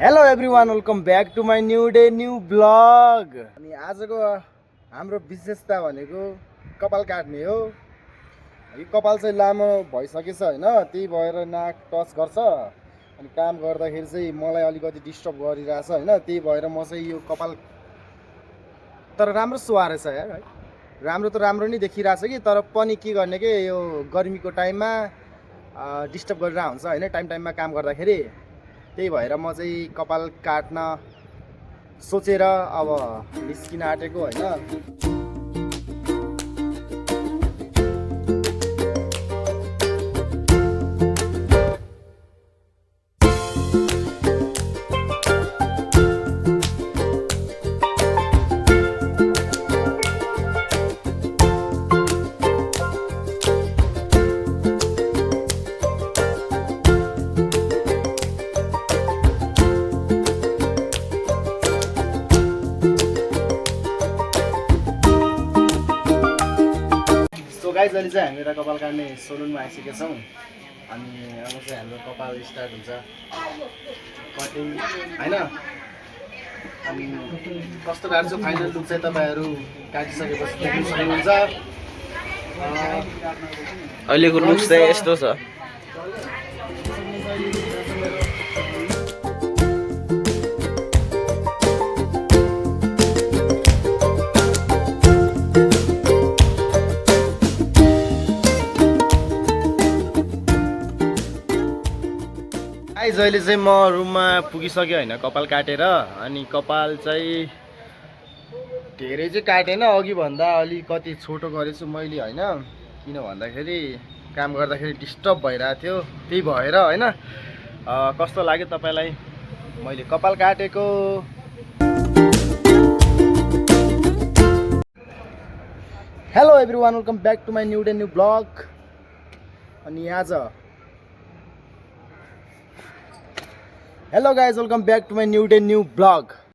Hello everyone, welcome back to my new day new blog. अनि आजको हाम्रो विशेषता भनेको कपाल काट्ने हो। यो कपाल चाहिँ लामो भइसकेछ होइन, त्यही भएर नाक टच गर्छ। अनि काम गर्दाखेरि चाहिँ मलाई अलिकति डिस्टर्ब गरिरहेछ होइन, त्यही भएर म चाहिँ यो कपाल तर राम्रो सुहारेछ यार है। राम्रो त राम्रो नै देखिरहेछ कि, तर पनि के गर्ने के यो गर्मीको टाइममा डिस्टर्ब गरिरहेको हुन्छ होइन, टाइममा काम गर्दाखेरि। त्यही भएर म चाहिँ कपाल काट्न सोचेर अब निस्किन आँटेको होइन। गाइस, अहिले चाहिँ हामी एउटा कपाल काट्ने सलुनमा आइसकेका छौँ। अनि अब चाहिँ हाम्रो कपाल स्टार्ट हुन्छ कटिङ होइन। अनि कस्तो काट्छु फाइनल लुक चाहिँ तपाईँहरू काटिसकेपछि देख्न सक्नुहुन्छ। अहिलेको लुक चाहिँ यस्तो छ। गाइस, अहिले चाहिँ म रुममा पुगिसकेँ होइन कपाल काटेर। अनि कपाल चाहिँ धेरै चाहिँ काटेन, अघि भन्दा अलिकति छोटो गरेछु मैले होइन। किन भन्दाखेरि काम गर्दाखेरि डिस्टर्ब भइरहेको थियो, त्यही भएर होइन। कस्तो लाग्यो तपाईँलाई मैले कपाल काटेको? Hello everyone, welcome back to my new day new blog. अनि आज hello guys, welcome back to my new day new blog.